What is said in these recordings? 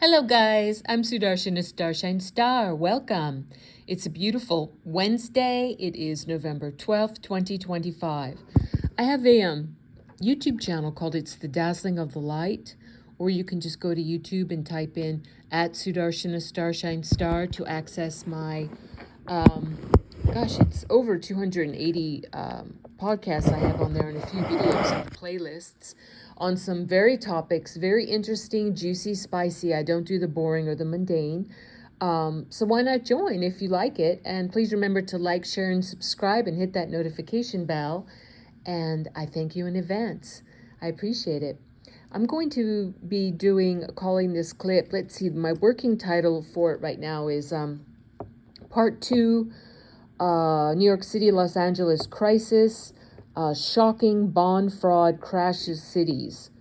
Hello guys, I'm Sudarshana Starshine Star. Welcome. It's a beautiful Wednesday. It is November 12th, 2025. I have a YouTube channel called It's the Dazzling of the Light, or you can just go to YouTube and type in at Sudarshana Starshine Star to access my, it's over 280 podcasts I have on there and a few videos and playlists on some very topics, very interesting, juicy, spicy. I don't do the boring or the mundane. So why not join if you like it? And please remember to like, share, and subscribe and hit that notification bell. And I thank you in advance. I appreciate it. I'm going to be calling this clip, let's see, my working title for it right now is Part 2, New York City, Los Angeles crisis. Shocking bond fraud crashes cities.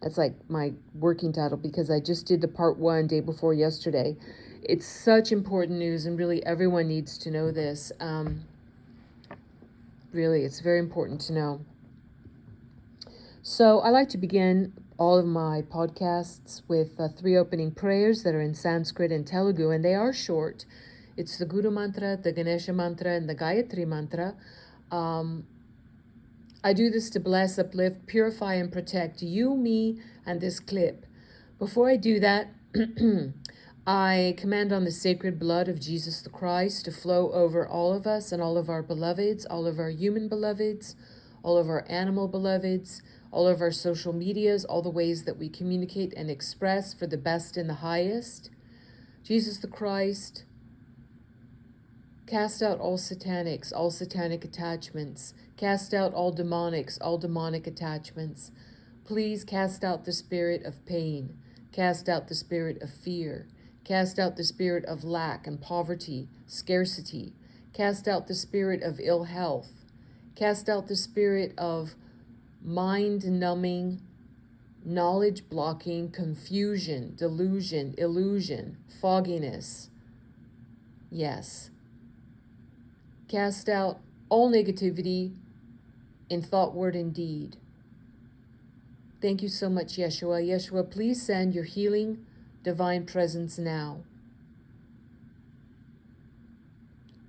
That's like my working title because I just did the part 1 day before yesterday. It's such important news and really everyone needs to know this. Really, it's very important to know. So I like to begin all of my podcasts with 3 opening prayers that are in Sanskrit and Telugu, and they are short. It's the Guru Mantra, the Ganesha Mantra, and the Gayatri Mantra. I do this to bless, uplift, purify, and protect you, me, and this clip. Before I do that, I command on the sacred blood of Jesus the Christ to flow over all of us and all of our beloveds, all of our human beloveds, all of our animal beloveds, all of our social medias, all the ways that we communicate and express for the best and the highest. Jesus the Christ, cast out all satanics, all satanic attachments. Cast out all demonics, all demonic attachments. Please cast out the spirit of pain. Cast out the spirit of fear. Cast out the spirit of lack and poverty, scarcity. Cast out the spirit of ill health. Cast out the spirit of mind-numbing, knowledge-blocking, confusion, delusion, illusion, fogginess. Yes. Cast out all negativity in thought, word, and deed. Thank you so much, Yeshua. Yeshua, please send your healing divine presence now.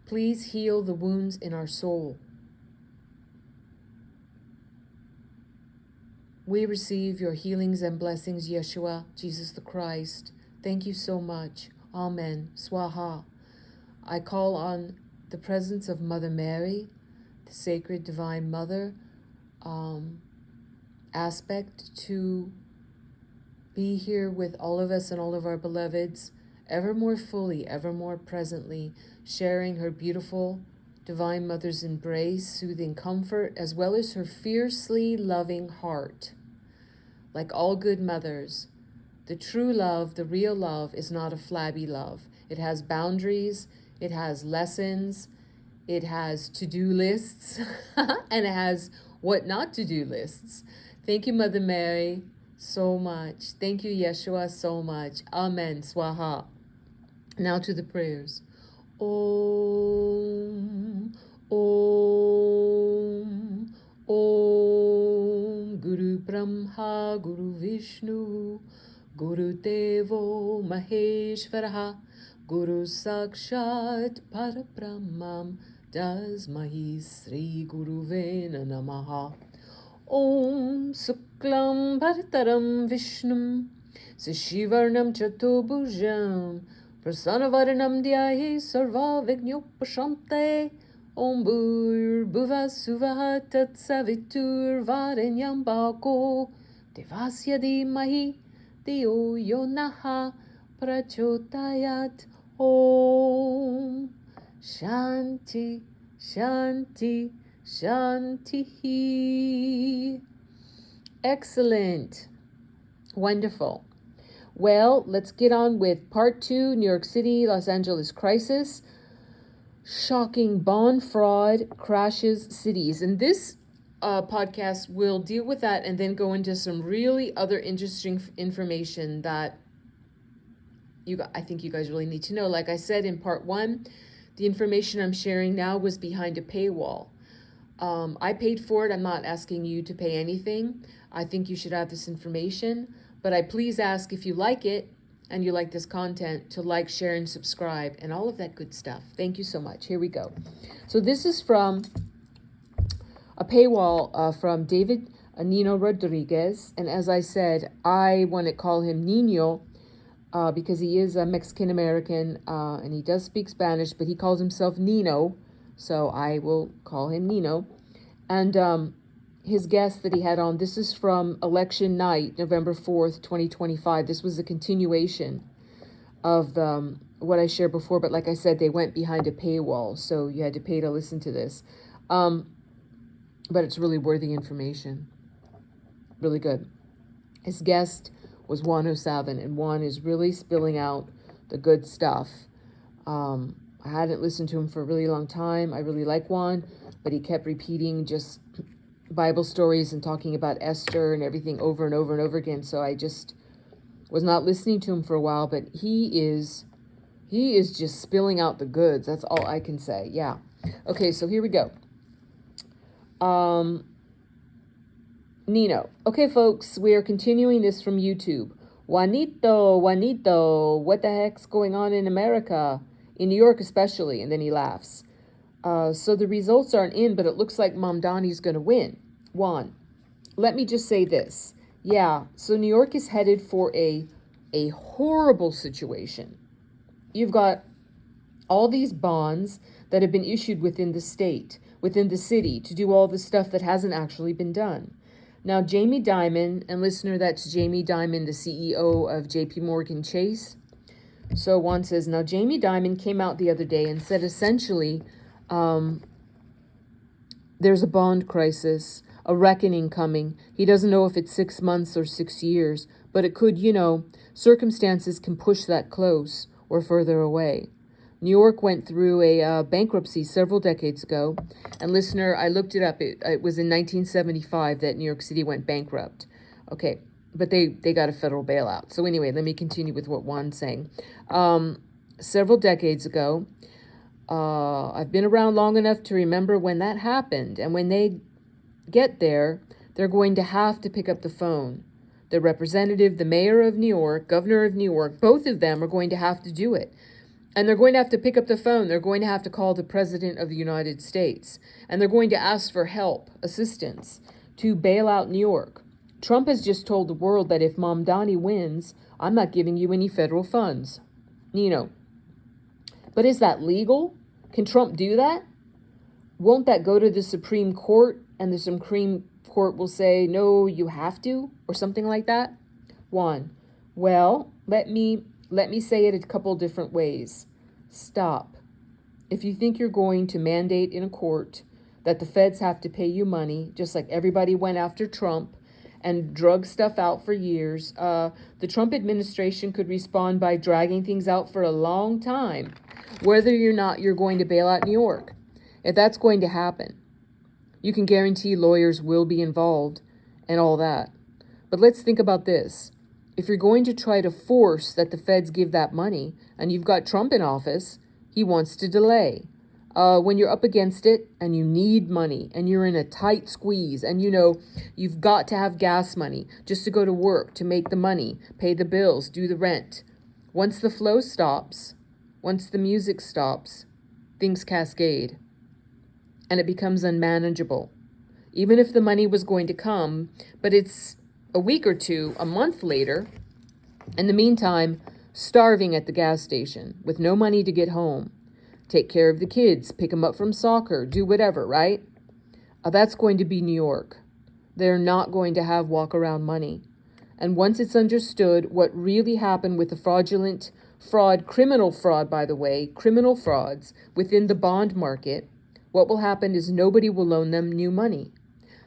Please heal the wounds in our soul. We receive your healings and blessings, Yeshua, Jesus the Christ. Thank you so much. Amen. Swaha. I call on the presence of Mother Mary, the sacred divine mother aspect, to be here with all of us and all of our beloveds ever more fully, ever more presently, sharing her beautiful divine mother's embrace, soothing comfort, as well as her fiercely loving heart. Like all good mothers, the true love, the real love, is not a flabby love. It has boundaries, it has lessons, it has to-do lists, and it has what not to-do lists. Thank you, Mother Mary, so much. Thank you, Yeshua, so much. Amen. Swaha. Now to the prayers. Om, Om, Om, Guru Brahma, Guru Vishnu, Guru Devo Maheshwaraha, Guru Sakshat Parabrahmam, Tasmahi Sri Guruvena Namaha. Om Suklam Bhartaram Vishnum Sashivarnam Chatubhujam Prasanavaranam Dhyaye Sarva Vignopashante. Om Bhur Bhuva Suvaha Tat Savitur Varenyam Bhako Devasya Dhimahi Dhiyo Yonaha Prachotayat. Om Shanti Shanti Shanti. Excellent. Wonderful. Well, let's get on with part 2, New York City, Los Angeles crisis. Shocking bond fraud crashes cities. And this podcast will deal with that and then go into some really other interesting information that I think you guys really need to know. Like I said in part 1, the information I'm sharing now was behind a paywall. I paid for it. I'm not asking you to pay anything. I think you should have this information, but I please ask if you like it and you like this content, to like, share, and subscribe, and all of that good stuff. Thank you so much. Here we go. So this is from a paywall from David Nino Rodriguez. And as I said, I want to call him Nino because he is a Mexican-American and he does speak Spanish, but he calls himself Nino. So I will call him Nino. And his guest that he had on, this is from election night, November 4th, 2025. This was a continuation of what I shared before, but like I said, they went behind a paywall, so you had to pay to listen to this. But it's really worthy information. Really good. His guest was Juan O'Savin, and Juan is really spilling out the good stuff. I hadn't listened to him for a really long time. I really like Juan, but he kept repeating just Bible stories and talking about Esther and everything over and over and over again. So I just was not listening to him for a while, but he is just spilling out the goods. That's all I can say. Yeah. Okay, so here we go. Nino. Okay, folks, we are continuing this from YouTube. Juanito, what the heck's going on in America? In New York especially. And then he laughs. So the results aren't in, but it looks like Mamdani's going to win. Juan, let me just say this. Yeah, so New York is headed for a horrible situation. You've got all these bonds that have been issued within the state, within the city, to do all the stuff that hasn't actually been done. Now, Jamie Dimon, and listener, that's Jamie Dimon, the CEO of JP Morgan Chase. So Juan says, now Jamie Dimon came out the other day and said essentially, there's a bond crisis, a reckoning coming. He doesn't know if it's 6 months or 6 years, but it could, circumstances can push that close or further away. New York went through a bankruptcy several decades ago. And listener, I looked it up. It was in 1975 that New York City went bankrupt. Okay, but they got a federal bailout. So anyway, let me continue with what Juan's saying. Several decades ago, I've been around long enough to remember when that happened. And when they get there, they're going to have to pick up the phone. The representative, the mayor of New York, governor of New York, both of them are going to have to do it. And they're going to have to pick up the phone. They're going to have to call the president of the United States. And they're going to ask for help, assistance, to bail out New York. Trump has just told the world that if Mamdani wins, I'm not giving you any federal funds. But is that legal? Can Trump do that? Won't that go to the Supreme Court? And the Supreme Court will say, no, you have to, or something like that? Juan, well, let me say it a couple different ways. Stop. If you think you're going to mandate in a court that the feds have to pay you money, just like everybody went after Trump and drug stuff out for years, the Trump administration could respond by dragging things out for a long time, whether or not you're going to bail out New York. If that's going to happen, you can guarantee lawyers will be involved and all that. But let's think about this. If you're going to try to force that the feds give that money, and you've got Trump in office, he wants to delay. When you're up against it and you need money and you're in a tight squeeze and you've got to have gas money just to go to work, to make the money, pay the bills, do the rent. Once the flow stops, once the music stops, things cascade and it becomes unmanageable. Even if the money was going to come, but it's a week or two, a month later, in the meantime, starving at the gas station with no money to get home. Take care of the kids, pick them up from soccer, do whatever, right? That's going to be New York. They're not going to have walk-around money. And once it's understood what really happened with the criminal fraud, by the way, criminal frauds within the bond market, what will happen is nobody will loan them new money.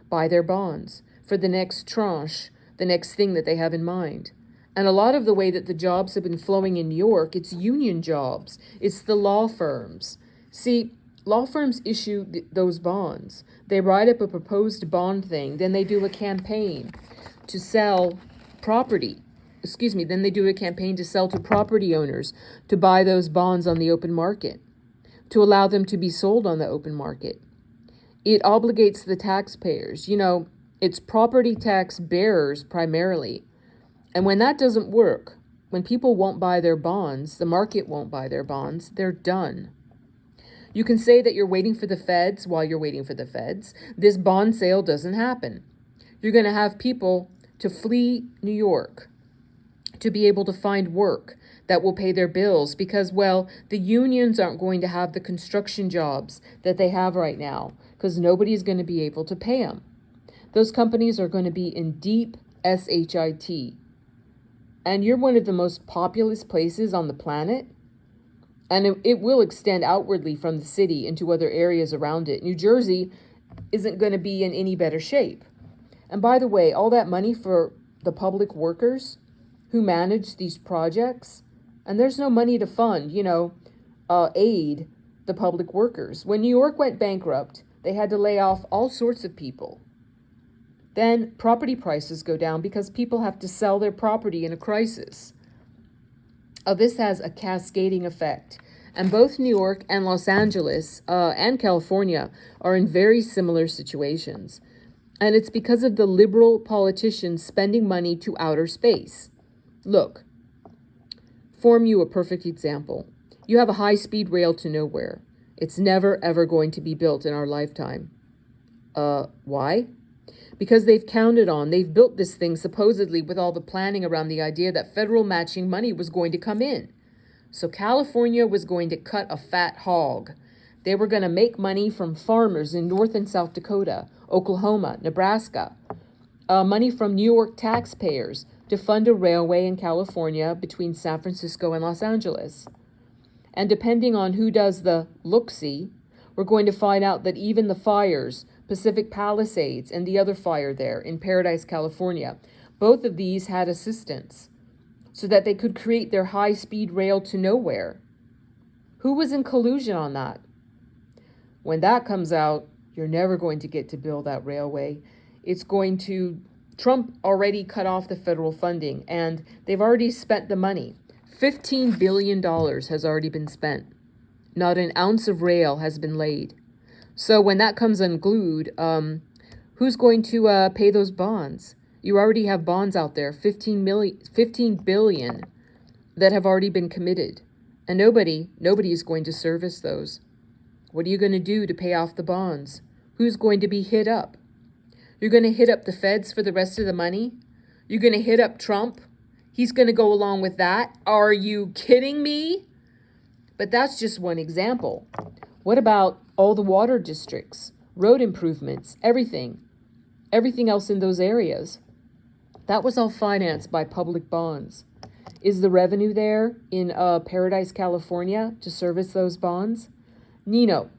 Buy their bonds for the next tranche, the next thing that they have in mind. And a lot of the way that the jobs have been flowing in New York, it's union jobs. It's the law firms. See, law firms issue those bonds. They write up a proposed bond thing. Then they do a campaign to sell property. Then they do a campaign to sell to property owners to buy those bonds on the open market, to allow them to be sold on the open market. It obligates the taxpayers. It's property tax bearers primarily. And when that doesn't work, when people won't buy their bonds, the market won't buy their bonds, they're done. You can say that you're waiting for the feds while you're waiting for the feds. This bond sale doesn't happen. You're going to have people to flee New York to be able to find work that will pay their bills because, well, the unions aren't going to have the construction jobs that they have right now because nobody's going to be able to pay them. Those companies are going to be in deep SHIT. And you're one of the most populous places on the planet. And it will extend outwardly from the city into other areas around it. New Jersey isn't going to be in any better shape. And by the way, all that money for the public workers who manage these projects, and there's no money to fund, aid the public workers. When New York went bankrupt, they had to lay off all sorts of people. Then property prices go down because people have to sell their property in a crisis. This has a cascading effect. And both New York and Los Angeles and California are in very similar situations. And it's because of the liberal politicians spending money to outer space. Look, form you a perfect example. You have a high-speed rail to nowhere. It's never, ever going to be built in our lifetime. Why? Because they've built this thing supposedly with all the planning around the idea that federal matching money was going to come in. So California was going to cut a fat hog. They were going to make money from farmers in North and South Dakota, Oklahoma, Nebraska, money from New York taxpayers to fund a railway in California between San Francisco and Los Angeles. And depending on who does the look-see, we're going to find out that even the fires, Pacific Palisades and the other fire there in Paradise, California, both of these had assistance so that they could create their high-speed rail to nowhere. Who was in collusion on that? When that comes out, you're never going to get to build that railway. Trump already cut off the federal funding, and they've already spent the money. $15 billion has already been spent. Not an ounce of rail has been laid. So when that comes unglued, who's going to pay those bonds? You already have bonds out there, 15 billion that have already been committed. And nobody is going to service those. What are you going to do to pay off the bonds? Who's going to be hit up? You're going to hit up the feds for the rest of the money? You're going to hit up Trump? He's going to go along with that? Are you kidding me? But that's just one example. What about all the water districts, road improvements, everything else in those areas? That was all financed by public bonds. Is the revenue there in Paradise, California to service those bonds? Nino,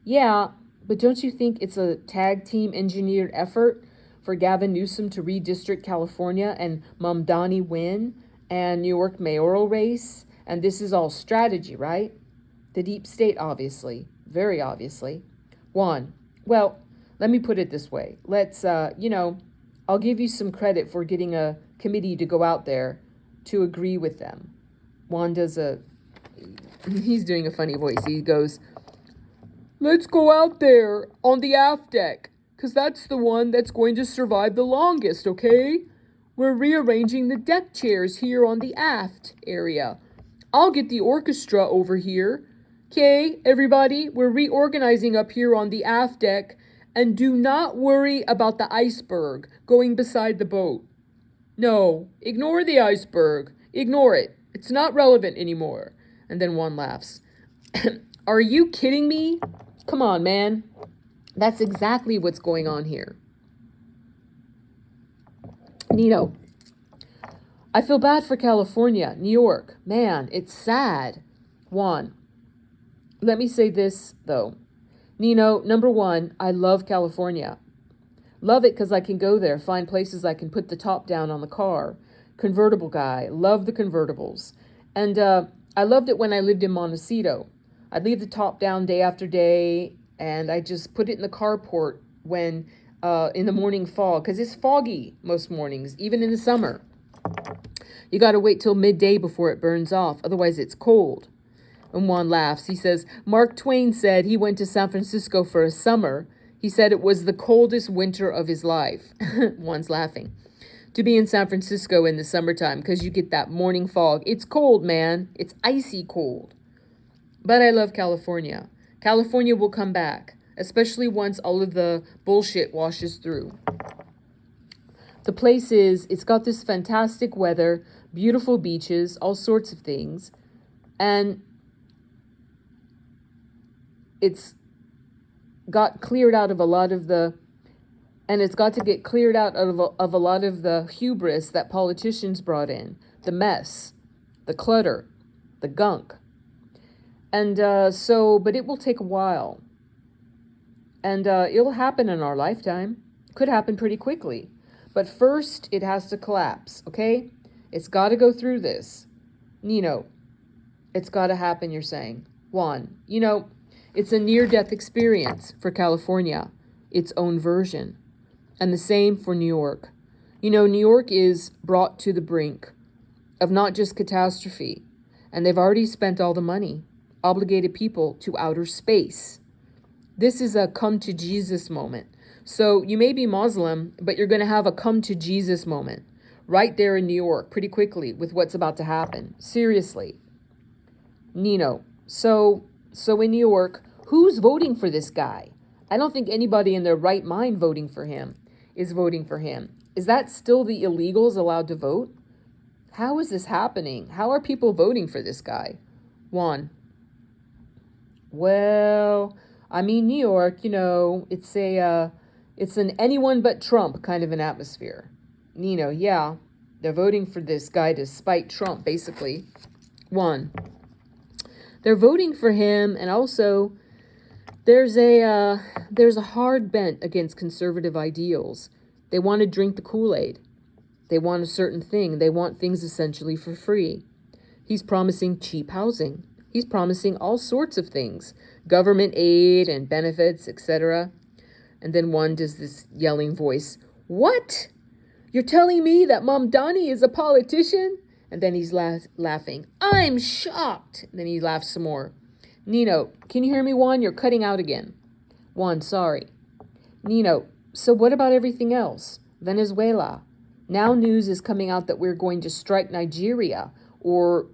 yeah, but don't you think it's a tag team engineered effort for Gavin Newsom to redistrict California and Mamdani win and New York mayoral race? And this is all strategy, right? The deep state, obviously, very obviously. Juan, well, let me put it this way. Let's, I'll give you some credit for getting a committee to go out there to agree with them. Juan he's doing a funny voice. He goes, let's go out there on the aft deck, because that's the one that's going to survive the longest, okay? We're rearranging the deck chairs here on the aft area. I'll get the orchestra over here. Okay, everybody, we're reorganizing up here on the aft deck, and do not worry about the iceberg going beside the boat. No, ignore the iceberg. Ignore it. It's not relevant anymore. And then Juan laughs. Are you kidding me? Come on, man. That's exactly what's going on here. Nino, I feel bad for California, New York. Man, it's sad. Juan, let me say this, though. Nino, number one, I love California. Love it because I can go there, find places I can put the top down on the car. Convertible guy. Love the convertibles. And I loved it when I lived in Montecito. I'd leave the top down day after day, and I just put it in the carport when in the morning fog, because it's foggy most mornings, even in the summer. You got to wait till midday before it burns off, otherwise it's cold. And Juan laughs. He says, Mark Twain said he went to San Francisco for a summer. He said it was the coldest winter of his life. Juan's laughing. to be in San Francisco in the summertime because you get that morning fog. It's cold, man. It's icy cold. But I love California. California will come back, especially once all of the bullshit washes through. The place it's got this fantastic weather, beautiful beaches, all sorts of things. And it's got cleared out of a lot of the, and it's got to get cleared out of a lot of the hubris that politicians brought in, the mess, the clutter, the gunk. And but it will take a while. And it'll happen in our lifetime. Could happen pretty quickly. But first, it has to collapse, okay? It's got to go through this. Nino, it's got to happen, you're saying. Juan, it's a near-death experience for California, its own version. And the same for New York. New York is brought to the brink of not just catastrophe, and they've already spent all the money, obligated people to outer space. This is a come to Jesus moment. So you may be Muslim, but you're going to have a come to Jesus moment right there in New York pretty quickly with what's about to happen. Seriously. Nino, so in New York, who's voting for this guy? I don't think anybody in their right mind voting for him is voting for him. Is that still the illegals allowed to vote? How is this happening? How are people voting for this guy? Juan. Well, I mean, New York, it's an anyone but Trump kind of an atmosphere. Nino, yeah, they're voting for this guy to spite Trump, basically. One, they're voting for him, and also there's a hard bent against conservative ideals. They want to drink the Kool-Aid. They want a certain thing. They want things essentially for free. He's promising cheap housing. He's promising all sorts of things, government aid and benefits, etc. And then one does this yelling voice, "What? You're telling me that Mamdani is a politician?" And then he's laughing. "I'm shocked." And then he laughs some more. Nino, can you hear me, Juan? You're cutting out again. Juan, sorry. Nino, so what about everything else? Venezuela. Now news is coming out that we're going to strike Nigeria, or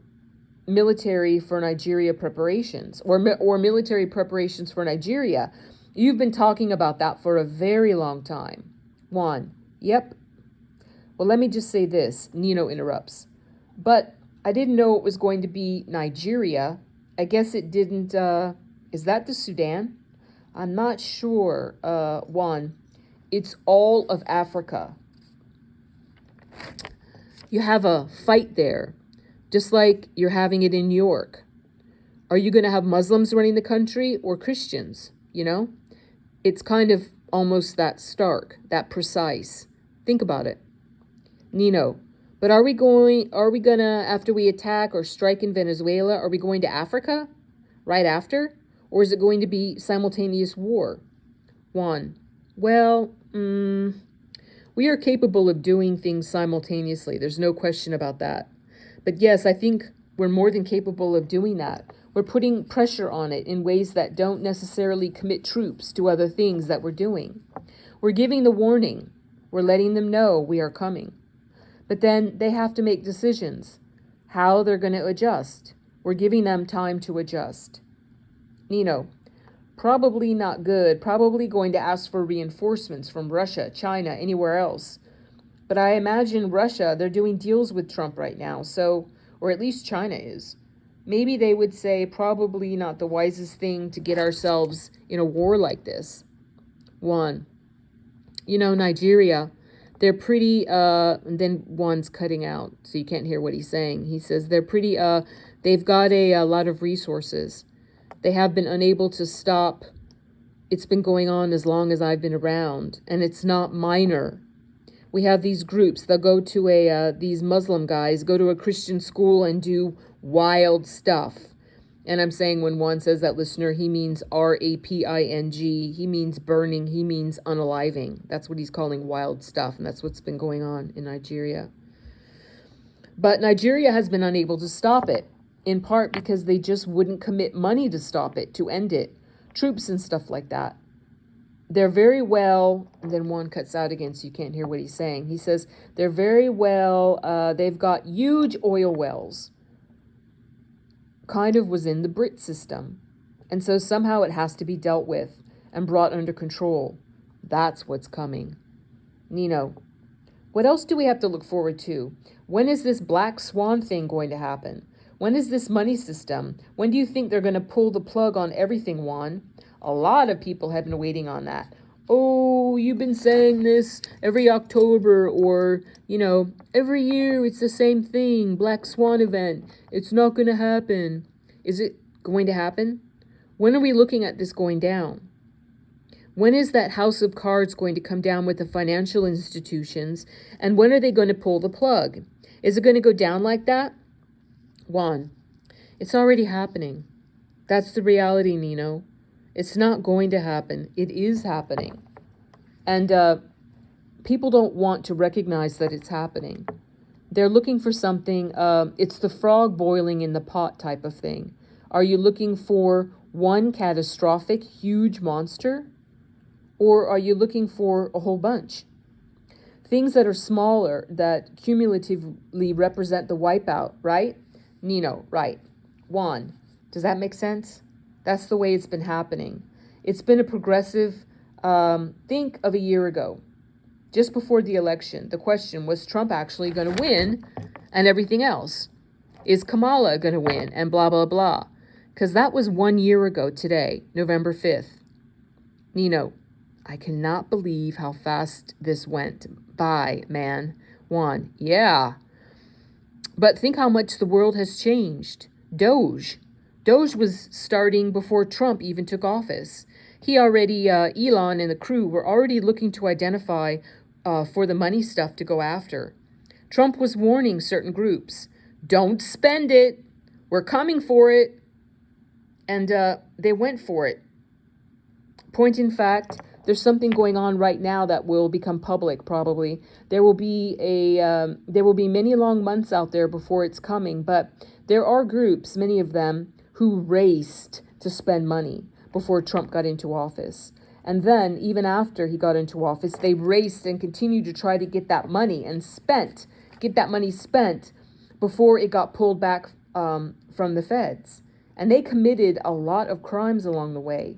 military for Nigeria preparations, or military preparations for Nigeria. You've been talking about that for a very long time. Juan, yep. Well, let me just say this, Nino interrupts. But I didn't know it was going to be Nigeria. I guess it didn't, is that the Sudan? I'm not sure, Juan. It's all of Africa. You have a fight there, just like you're having it in New York. Are you going to have Muslims running the country or Christians? It's kind of almost that stark, that precise. Think about it. Nino, but are we gonna, after we attack or strike in Venezuela, are we going to Africa right after? Or is it going to be simultaneous war? Juan, well, we are capable of doing things simultaneously. There's no question about that. But yes, I think we're more than capable of doing that. We're putting pressure on it in ways that don't necessarily commit troops to other things that we're doing. We're giving the warning. We're letting them know we are coming. But then they have to make decisions, how they're going to adjust. We're giving them time to adjust. Nino, probably not good. Probably going to ask for reinforcements from Russia, China, anywhere else. But I imagine Russia, they're doing deals with Trump right now, or at least China is. Maybe they would say probably not the wisest thing to get ourselves in a war like this. One, Nigeria, they're pretty, and then one's cutting out, so you can't hear what he's saying. He says they're pretty, they've got a lot of resources. They have been unable to stop. It's been going on as long as I've been around, and it's not minor. We have these groups. They'll go to these Muslim guys go to a Christian school and do wild stuff. And I'm saying when Juan says that, listener, he means raping. He means burning. He means unaliving. That's what he's calling wild stuff. And that's what's been going on in Nigeria. But Nigeria has been unable to stop it, in part because they just wouldn't commit money to stop it, to end it. Troops and stuff like that. they're very well, and then one cuts out again so you can't hear what he's saying. He says, they're very well, they've got huge oil wells, kind of was in the Brit system. And so somehow it has to be dealt with and brought under control. That's what's coming. Nino, what else do we have to look forward to? When is this black swan thing going to happen? When is this money system? When do you think they're going to pull the plug on everything, Juan? A lot of people have been waiting on that. Oh, you've been saying this every October or, every year it's the same thing. Black swan event. It's not going to happen. Is it going to happen? When are we looking at this going down? When is that house of cards going to come down with the financial institutions? And when are they going to pull the plug? Is it going to go down like that? Juan, it's already happening. That's the reality, Nino. It's not going to happen. It is happening. And people don't want to recognize that it's happening. They're looking for something. It's the frog boiling in the pot type of thing. Are you looking for one catastrophic, huge monster? Or are you looking for a whole bunch? Things that are smaller, that cumulatively represent the wipeout, right? Nino, right. Juan, does that make sense? That's the way it's been happening. It's been a progressive, think of a year ago, just before the election. The question was Trump actually going to win and everything else? Is Kamala going to win and blah, blah, blah? Because that was 1 year ago today, November 5th. Nino, I cannot believe how fast this went by, man. Juan, yeah. But think how much the world has changed. Doge was starting before Trump even took office. Elon and the crew were already looking to identify for the money stuff to go after. Trump was warning certain groups, don't spend it. We're coming for it. And they went for it. Point in fact, there's something going on right now that will become public probably. There will be many long months out there before it's coming, but there are groups, many of them, who raced to spend money before Trump got into office. And then, even after he got into office, they raced and continued to try to get that money spent before it got pulled back from the feds. And they committed a lot of crimes along the way.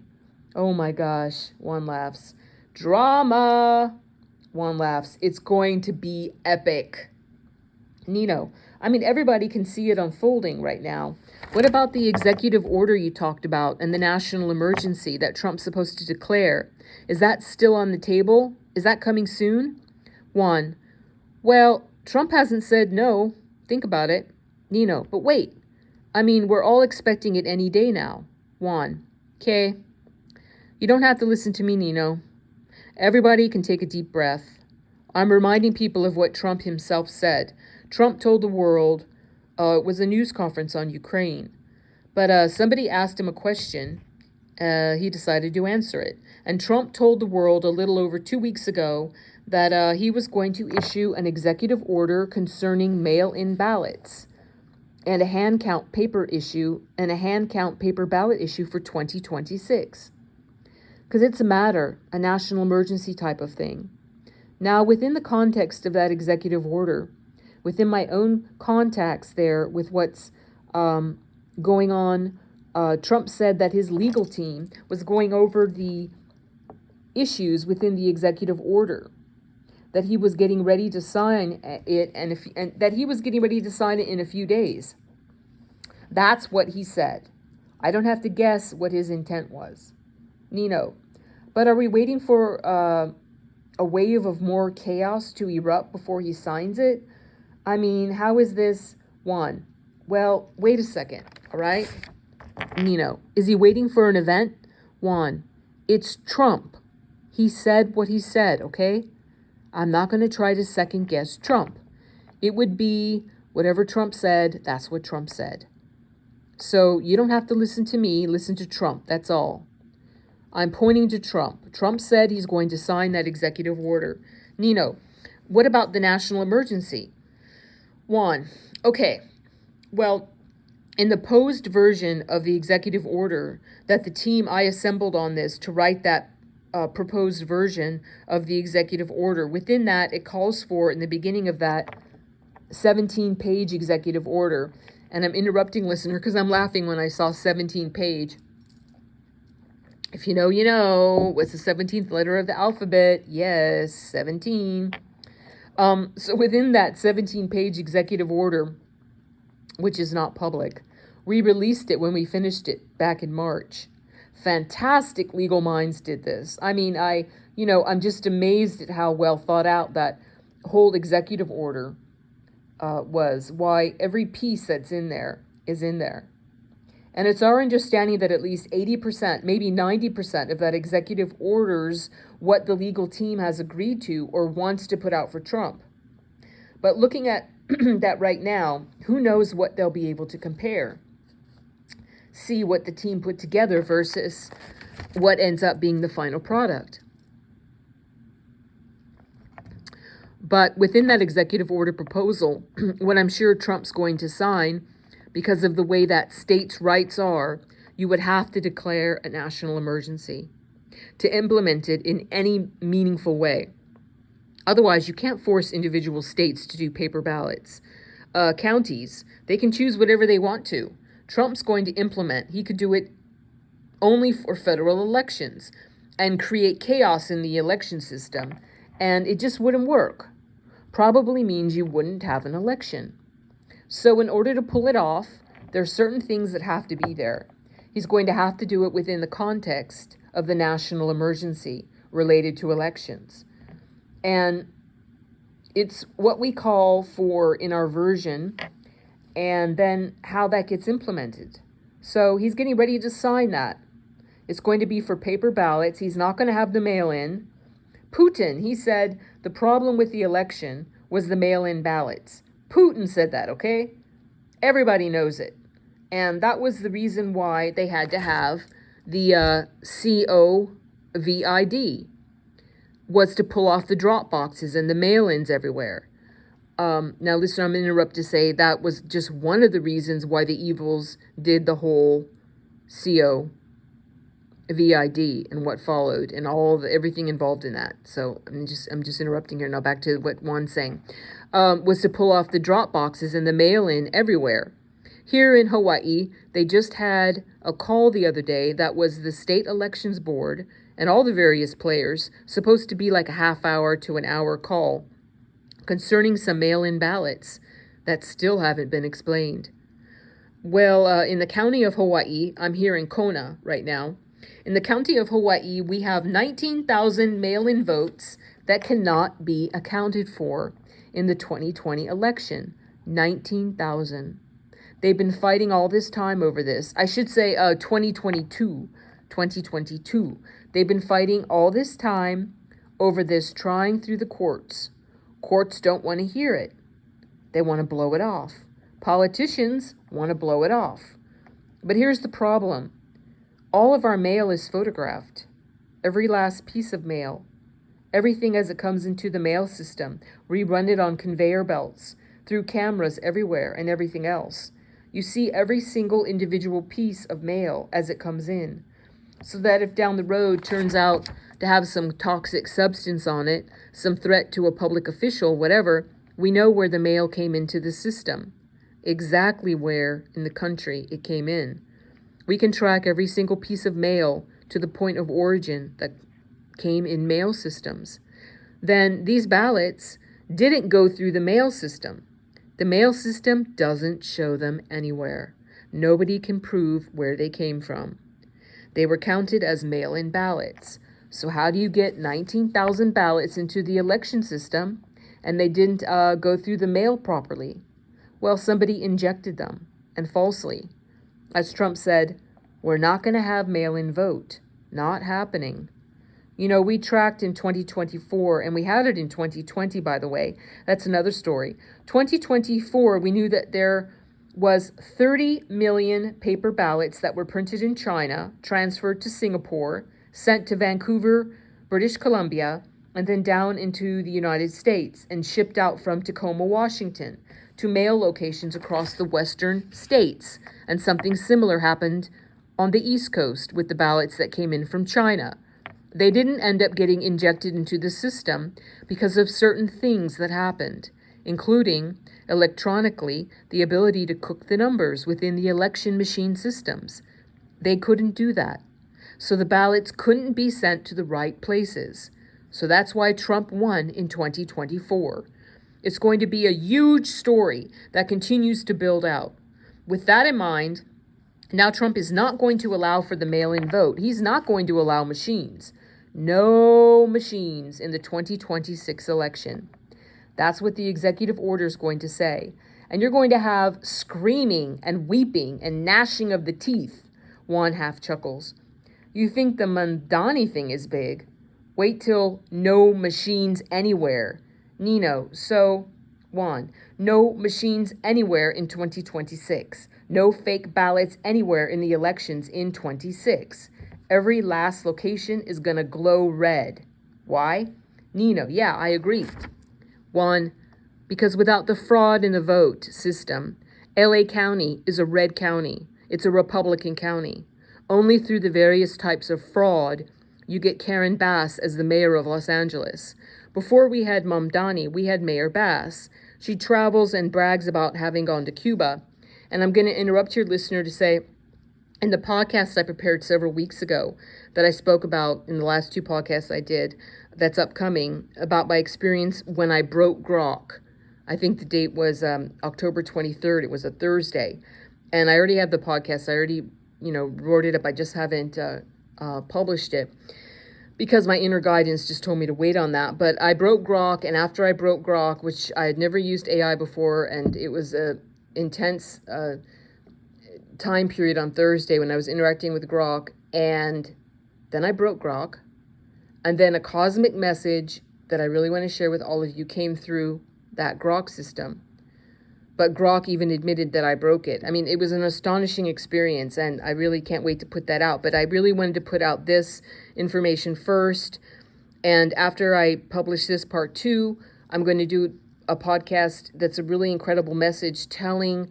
Oh my gosh, Juan laughs. Drama. Juan laughs. It's going to be epic. Nino, everybody can see it unfolding right now. What about the executive order you talked about and the national emergency that Trump's supposed to declare? Is that still on the table? Is that coming soon? Juan, well, Trump hasn't said no. Think about it. Nino, but wait. We're all expecting it any day now. Juan, okay. You don't have to listen to me, Nino. Everybody can take a deep breath. I'm reminding people of what Trump himself said. Trump told the world, it was a news conference on Ukraine, but somebody asked him a question. He decided to answer it. And Trump told the world a little over 2 weeks ago that he was going to issue an executive order concerning mail-in ballots and a hand count paper ballot issue for 2026. Because it's a national emergency type of thing. Now, within the context of that executive order, within my own contacts there with what's going on, Trump said that his legal team was going over the issues within the executive order, that he was getting ready to sign it, and that he was getting ready to sign it in a few days. That's what he said. I don't have to guess what his intent was. Nino, but are we waiting for a wave of more chaos to erupt before he signs it? How is this? Juan, well, wait a second, all right? Nino, is he waiting for an event? Juan, it's Trump. He said what he said, okay? I'm not going to try to second guess Trump. It would be whatever Trump said, that's what Trump said. So you don't have to listen to me, listen to Trump, that's all. I'm pointing to Trump. Trump said he's going to sign that executive order. Nino, what about the national emergency? Juan, okay, well, in the posed version of the executive order that the team I assembled on this to write that proposed version of the executive order. Within that, it calls for, in the beginning of that, 17-page executive order. And I'm interrupting, listener, because I'm laughing when I saw 17-page. If you know, you know. What's the 17th letter of the alphabet? Yes, 17. So within that 17-page executive order, which is not public, we released it when we finished it back in March. Fantastic legal minds did this. I mean, I'm just amazed at how well thought out that whole executive order was, why every piece that's in there is in there. And it's our understanding that at least 80%, maybe 90% of that executive order's what the legal team has agreed to or wants to put out for Trump. But looking at that right now, who knows what they'll be able to compare? See what the team put together versus what ends up being the final product. But within that executive order proposal, what I'm sure Trump's going to sign, because of the way that states' rights are, you would have to declare a national emergency to implement it in any meaningful way. Otherwise, you can't force individual states to do paper ballots. Counties, they can choose whatever they want to. Trump's going to implement. He could do it only for federal elections and create chaos in the election system, and it just wouldn't work. Probably means you wouldn't have an election. So in order to pull it off, there are certain things that have to be there. He's going to have to do it within the context of the national emergency related to elections. And it's what we call for in our version, and then how that gets implemented. So he's getting ready to sign that. It's going to be for paper ballots. He's not going to have the mail-in. Putin, he said the problem with the election was the mail-in ballots. Putin said that, okay? Everybody knows it. And that was the reason why they had to have the COVID, was to pull off the drop boxes and the mail-ins everywhere. Now, listen, I'm going to interrupt to say that was just one of the reasons why the evils did the whole COVID and what followed and everything involved in that. So I'm just interrupting here now. Back to what Juan's saying, was to pull off the drop boxes and the mail-in everywhere. Here in Hawaii, they just had a call the other day that was the state elections board and all the various players, supposed to be like a half-hour to an hour call concerning some mail-in ballots that still haven't been explained. Well, in the county of Hawaii, I'm here in Kona right now. In the county of Hawaii, we have 19,000 mail-in votes that cannot be accounted for in the 2020 election. 19,000. They've been fighting all this time over this. I should say 2022. They've been fighting all this time over this, trying through the courts. Courts don't want to hear it. They want to blow it off. Politicians want to blow it off. But here's the problem. All of our mail is photographed. Every last piece of mail. Everything as it comes into the mail system. We run it on conveyor belts, through cameras everywhere and everything else. You see every single individual piece of mail as it comes in. So that if down the road turns out to have some toxic substance on it, some threat to a public official, whatever, we know where the mail came into the system. Exactly where in the country it came in. We can track every single piece of mail to the point of origin that came in mail systems. Then these ballots didn't go through the mail system. The mail system doesn't show them anywhere. Nobody can prove where they came from. They were counted as mail-in ballots. So how do you get 19,000 ballots into the election system and they didn't go through the mail properly? Well, somebody injected them, and falsely. As Trump said, we're not going to have mail-in vote. Not happening. You know, we tracked in 2024, and we had it in 2020, by the way. That's another story. 2024, we knew that there was 30 million paper ballots that were printed in China, transferred to Singapore, sent to Vancouver, British Columbia, and then down into the United States and shipped out from Tacoma, Washington, to mail locations across the western states. And something similar happened on the East Coast with the ballots that came in from China. They didn't end up getting injected into the system because of certain things that happened, including electronically the ability to cook the numbers within the election machine systems. They couldn't do that. So the ballots couldn't be sent to the right places. So that's why Trump won in 2024. It's going to be a huge story that continues to build out. With that in mind, now Trump is not going to allow for the mail-in vote. He's not going to allow machines. No machines in the 2026 election. That's what the executive order is going to say. And you're going to have screaming and weeping and gnashing of the teeth. Juan half chuckles. You think the Mamdani thing is big? Wait till no machines anywhere. Nino, so, Juan, no machines anywhere in 2026. No fake ballots anywhere in the elections in 26. Every last location is going to glow red. Why? Nino, yeah, I agree. Juan, because without the fraud in the vote system, LA County is a red county. It's a Republican county. Only through the various types of fraud you get Karen Bass as the mayor of Los Angeles. Before we had Mamdani, we had Mayor Bass. She travels and brags about having gone to Cuba. And I'm going to interrupt your listener to say, in the podcast I prepared several weeks ago that I spoke about in the last 2 podcasts I did, that's upcoming, about my experience when I broke Grok. I think the date was October 23rd. It was a Thursday. And I already have the podcast. I already, wrote it up. I just haven't published it because my inner guidance just told me to wait on that. But I broke Grok, and after I broke Grok, which I had never used AI before, and it was a intense time period on Thursday when I was interacting with Grok, and then I broke Grok, and then a cosmic message that I really want to share with all of you came through that Grok system. But Grok even admitted that I broke it. I mean, it was an astonishing experience, and I really can't wait to put that out. But I really wanted to put out this information first, and after I publish this part 2, I'm going to do a podcast that's a really incredible message telling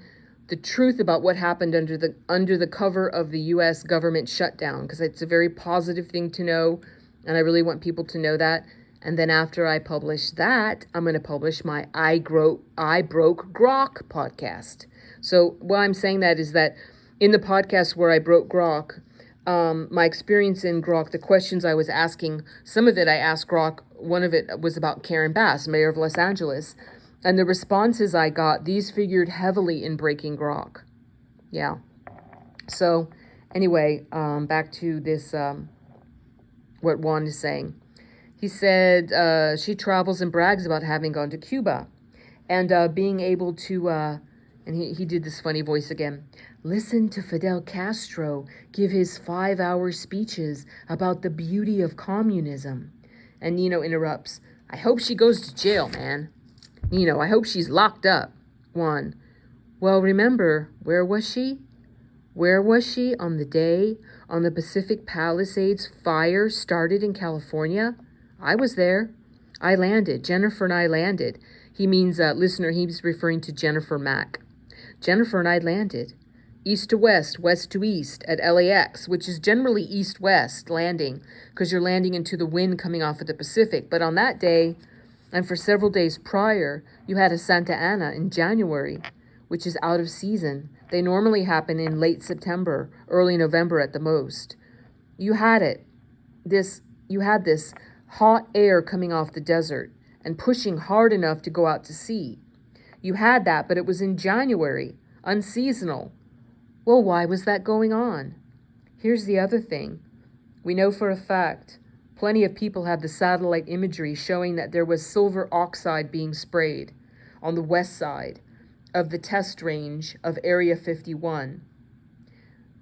the truth about what happened under the cover of the U.S. government shutdown, because it's a very positive thing to know, and I really want people to know that. And then after I publish that, I'm going to publish my I Broke Grok podcast. So why I'm saying that is that in the podcast where I broke Grok, my experience in Grok, the questions I was asking, some of it I asked Grok, one of it was about Karen Bass, mayor of Los Angeles. And the responses I got, these figured heavily in breaking Grok. Yeah. So anyway, back to this, what Juan is saying. He said she travels and brags about having gone to Cuba and being able to, and he did this funny voice again, listen to Fidel Castro give his 5-hour speeches about the beauty of communism. And Nino interrupts, I hope she goes to jail, man. Nino, I hope she's locked up. Juan, well, remember, where was she? Where was she on the day on the Pacific Palisades fire started in California? I was there. I landed. Jennifer and I landed. He means, listener, he's referring to Jennifer Mack. Jennifer and I landed. East to west, west to east at LAX, which is generally east-west landing because you're landing into the wind coming off of the Pacific. But on that day, and for several days prior, you had a Santa Ana in January, which is out of season. They normally happen in late September, early November at the most. You had it. You had this hot air coming off the desert and pushing hard enough to go out to sea. You had that, but it was in January, unseasonal. Well, why was that going on? Here's the other thing. We know for a fact, plenty of people have the satellite imagery showing that there was silver oxide being sprayed on the west side of the test range of Area 51.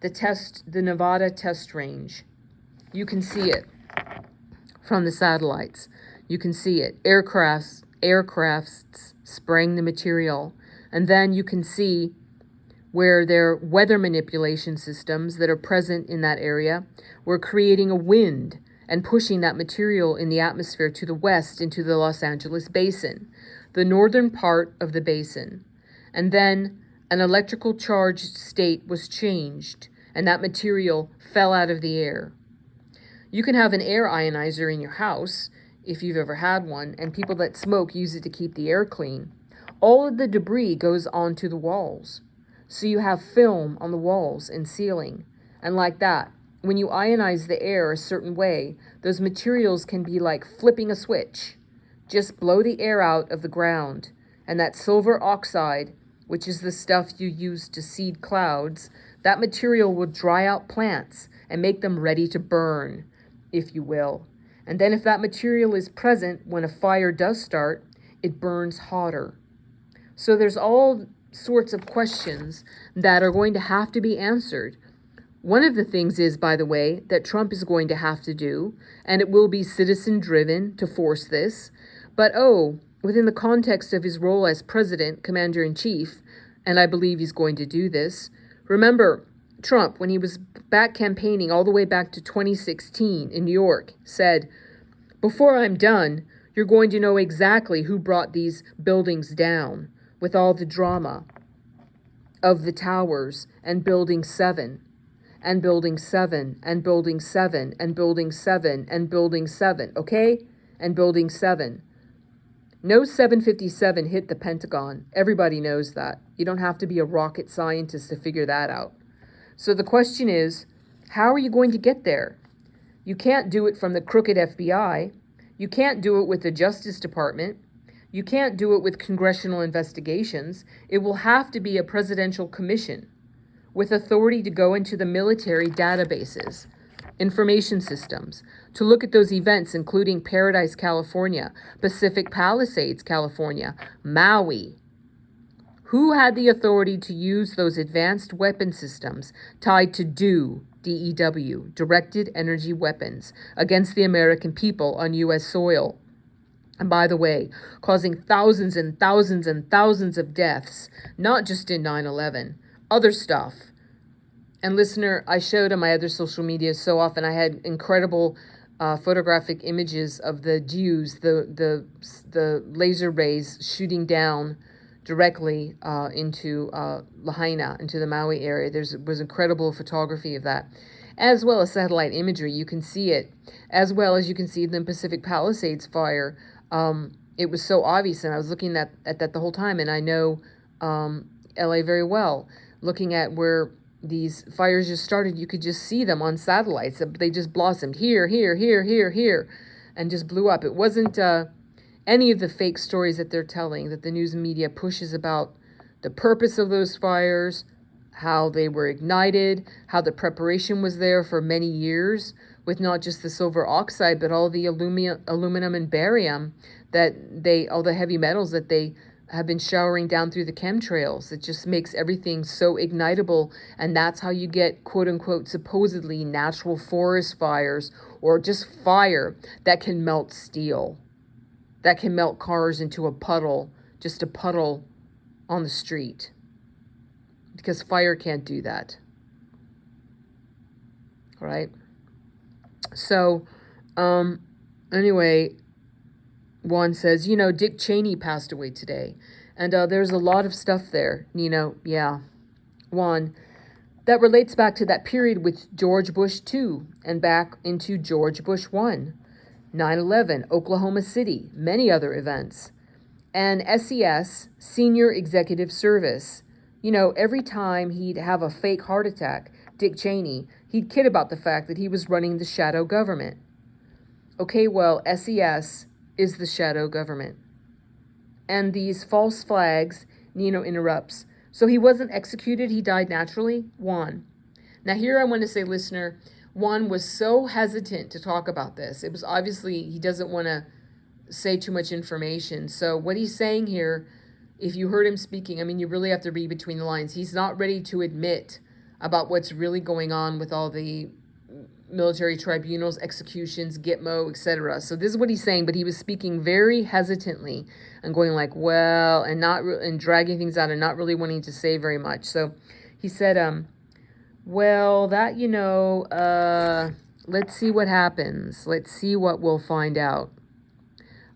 The Nevada test range. You can see it from the satellites. You can see it. Aircrafts spraying the material. And then you can see where their weather manipulation systems that are present in that area were creating a wind and pushing that material in the atmosphere to the west into the Los Angeles basin, the northern part of the basin. And then an electrical charged state was changed, and that material fell out of the air. You can have an air ionizer in your house, if you've ever had one, and people that smoke use it to keep the air clean. All of the debris goes onto the walls. So you have film on the walls and ceiling. And like that, when you ionize the air a certain way, those materials can be like flipping a switch. Just blow the air out of the ground, and that silver oxide, which is the stuff you use to seed clouds, that material will dry out plants and make them ready to burn, if you will. And then if that material is present when a fire does start, it burns hotter. So there's all sorts of questions that are going to have to be answered. One of the things is, by the way, that Trump is going to have to do, and it will be citizen-driven to force this, but within the context of his role as president, commander-in-chief, and I believe he's going to do this. Remember, Trump, when he was back campaigning all the way back to 2016 in New York, said, "Before I'm done, you're going to know exactly who brought these buildings down with all the drama of the towers and Building 7, and Building 7, and Building 7, and Building 7, and Building 7, okay? And Building 7. No 757 hit the Pentagon. Everybody knows that. You don't have to be a rocket scientist to figure that out. So the question is, how are you going to get there? You can't do it from the crooked FBI. You can't do it with the Justice Department. You can't do it with congressional investigations. It will have to be a presidential commission with authority to go into the military databases, information systems, to look at those events, including Paradise, California, Pacific Palisades, California, Maui. Who had the authority to use those advanced weapon systems tied to DEW, directed energy weapons, against the American people on U.S. soil? And by the way, causing thousands and thousands and thousands of deaths, not just in 9/11, other stuff. And listener, I showed on my other social media so often, I had incredible photographic images of the dews, the laser rays shooting down directly into Lahaina, into the Maui area. There was incredible photography of that, as well as satellite imagery. You can see it, as well as you can see the Pacific Palisades fire. It was so obvious, and I was looking at that the whole time, and I know LA very well. Looking at where these fires just started, you could just see them on satellites. They just blossomed here, here, here, here, here, and just blew up. It wasn't any of the fake stories that they're telling, that the news media pushes about the purpose of those fires, how they were ignited, how the preparation was there for many years, with not just the silver oxide, but all the aluminum and barium all the heavy metals that they have been showering down through the chemtrails. It just makes everything so ignitable, and that's how you get, quote unquote, supposedly natural forest fires, or just fire that can melt steel, that can melt cars into a puddle, just a puddle on the street, because fire can't do that. All right? So, anyway, Juan says, Dick Cheney passed away today. And there's a lot of stuff there, yeah. Juan, that relates back to that period with George Bush 2 and back into George Bush 1, 9/11, Oklahoma City, many other events. And SES, Senior Executive Service. Every time he'd have a fake heart attack, Dick Cheney, he'd kid about the fact that he was running the shadow government. Okay, well, SES is the shadow government. And these false flags, Nino interrupts. So he wasn't executed, he died naturally? Juan. Now here I want to say, listener, Juan was so hesitant to talk about this. It was obviously he doesn't want to say too much information. So what he's saying here, if you heard him speaking, you really have to read between the lines. He's not ready to admit about what's really going on with all the military tribunals, executions, Gitmo, etc. So this is what he's saying, but he was speaking very hesitantly and going like, well, and dragging things out and not really wanting to say very much. So he said, well, that, let's see what happens. Let's see what we'll find out.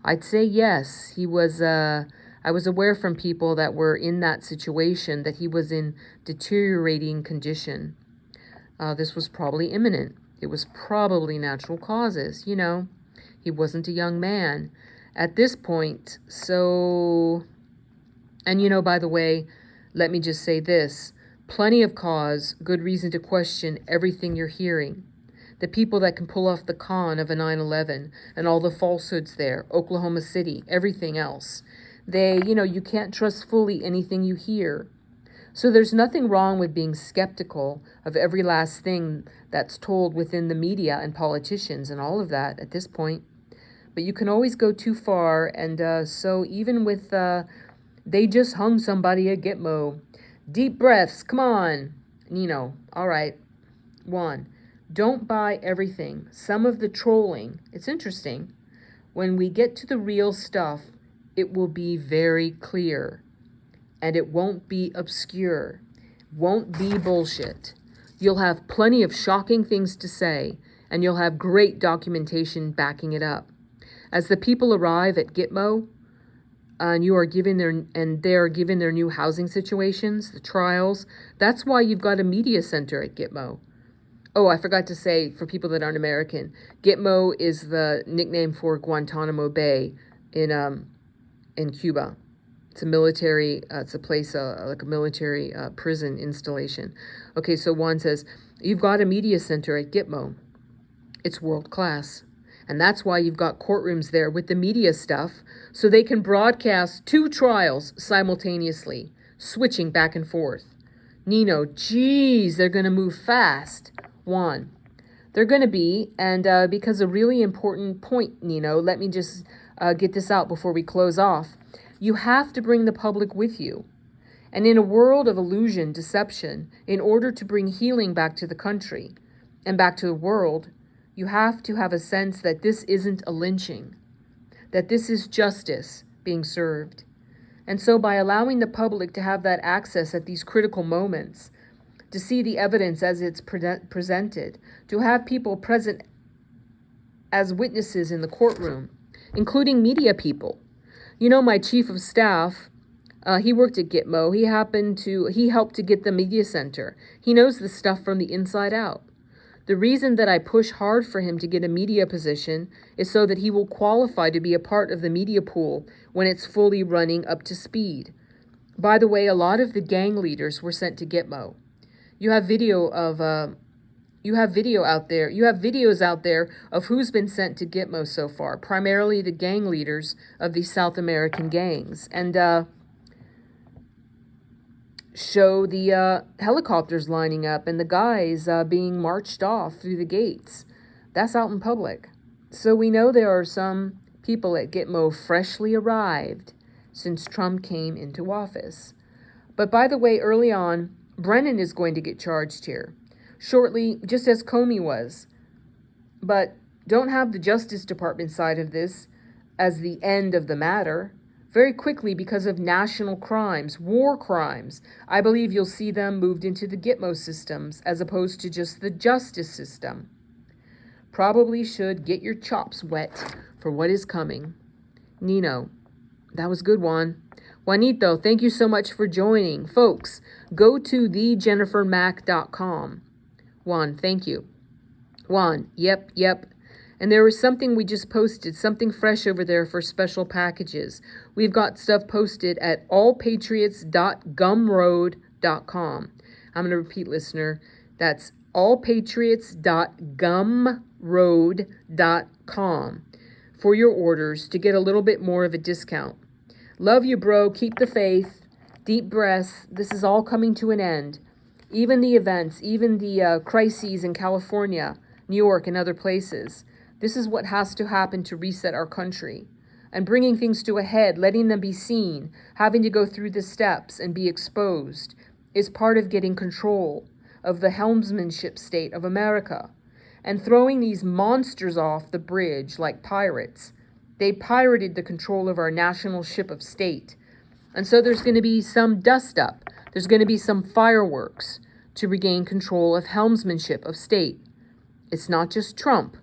I'd say yes. He was, I was aware from people that were in that situation that he was in deteriorating condition. This was probably imminent. It was probably natural causes, He wasn't a young man at this point. So, and by the way, let me just say this. Plenty of cause, good reason to question everything you're hearing. The people that can pull off the con of a 9/11 and all the falsehoods there, Oklahoma City, everything else. You can't trust fully anything you hear. So there's nothing wrong with being skeptical of every last thing that's told within the media and politicians and all of that at this point. But you can always go too far. And so even with, they just hung somebody at Gitmo. Deep breaths, come on. All right. 1, don't buy everything. Some of the trolling, it's interesting. When we get to the real stuff, it will be very clear. And it won't be obscure, won't be bullshit. You'll have plenty of shocking things to say, and you'll have great documentation backing it up. As the people arrive at Gitmo, and they're given their new housing situations, the trials, that's why you've got a media center at Gitmo. Oh, I forgot to say, for people that aren't American, Gitmo is the nickname for Guantanamo Bay in Cuba. It's a military, it's a place, like a military prison installation. Okay, so Juan says, you've got a media center at Gitmo. It's world class. And that's why you've got courtrooms there with the media stuff, so they can broadcast 2 trials simultaneously, switching back and forth. Nino, geez, they're going to move fast. Juan, they're going to be, and because a really important point, Nino, let me just get this out before we close off. You have to bring the public with you. And in a world of illusion, deception, in order to bring healing back to the country and back to the world, you have to have a sense that this isn't a lynching, that this is justice being served. And so by allowing the public to have that access at these critical moments, to see the evidence as it's presented, to have people present as witnesses in the courtroom, including media people. My chief of staff, he worked at Gitmo. He helped to get the media center. He knows the stuff from the inside out. The reason that I push hard for him to get a media position is so that he will qualify to be a part of the media pool when it's fully running up to speed. By the way, a lot of the gang leaders were sent to Gitmo. You have videos out there of who's been sent to Gitmo so far, primarily the gang leaders of these South American gangs, and show the helicopters lining up and the guys being marched off through the gates. That's out in public. So we know there are some people at Gitmo freshly arrived since Trump came into office. But by the way, early on, Brennan is going to get charged here shortly, just as Comey was. But don't have the Justice Department side of this as the end of the matter. Very quickly, because of national crimes, war crimes, I believe you'll see them moved into the Gitmo systems as opposed to just the justice system. Probably should get your chops wet for what is coming. Nino, that was good, Juan. Juanito, thank you so much for joining. Folks, go to thejennifermack.com. Juan, thank you. Juan, yep. And there was something we just posted, something fresh over there for special packages. We've got stuff posted at allpatriots.gumroad.com. I'm going to repeat, listener. That's allpatriots.gumroad.com for your orders to get a little bit more of a discount. Love you, bro. Keep the faith. Deep breaths. This is all coming to an end. Even the events, even the crises in California, New York, and other places. This is what has to happen to reset our country. And bringing things to a head, letting them be seen, having to go through the steps and be exposed, is part of getting control of the helmsmanship state of America. And throwing these monsters off the bridge like pirates. They pirated the control of our national ship of state. And so there's going to be some dust up. There's going to be some fireworks to regain control of helmsmanship of state. It's not just Trump.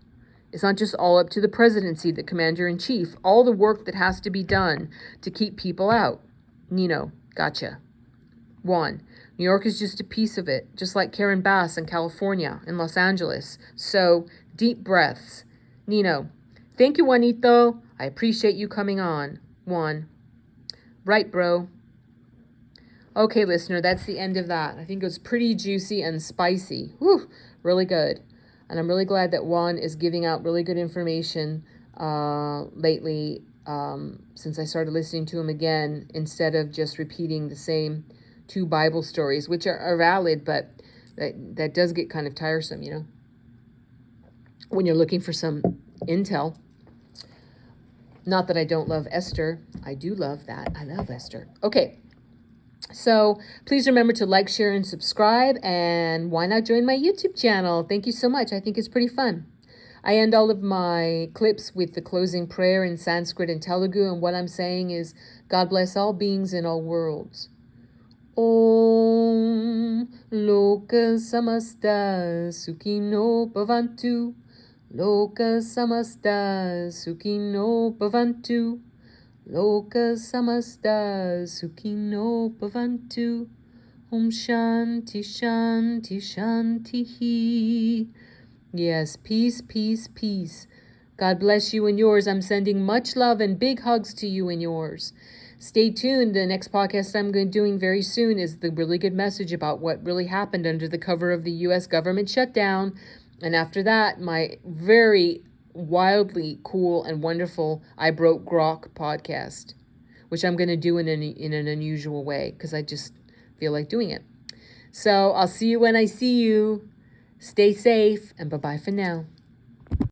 It's not just all up to the presidency, the commander-in-chief, all the work that has to be done to keep people out. Nino, gotcha. Juan, New York is just a piece of it, just like Karen Bass in California, in Los Angeles. So, deep breaths. Nino, thank you, Juanito. I appreciate you coming on. Juan. Right, bro. Okay, listener, that's the end of that. I think it was pretty juicy and spicy. Whew, really good. And I'm really glad that Juan is giving out really good information lately since I started listening to him again, instead of just repeating the same 2 Bible stories, which are valid, but that does get kind of tiresome, when you're looking for some intel. Not that I don't love Esther. I do love that. I love Esther. Okay. So please remember to like, share, and subscribe. And why not join my YouTube channel? Thank you so much. I think it's pretty fun. I end all of my clips with the closing prayer in Sanskrit and Telugu. And what I'm saying is, God bless all beings in all worlds. Om Loka Samasta Sukhino Bhavantu. Loka Samasta Sukhino Bhavantu. Loka Samasta Sukhino Bhavantu. Om Shanti Shanti Shanti. Yes, peace, peace, peace. God bless you and yours. I'm sending much love and big hugs to you and yours. Stay tuned. The next podcast I'm doing very soon is the really good message about what really happened under the cover of the U.S. government shutdown. And after that, my very wildly cool and wonderful I Broke Grok podcast, which I'm going to do in an unusual way because I just feel like doing it. So I'll see you when I see you. Stay safe, and bye-bye for now.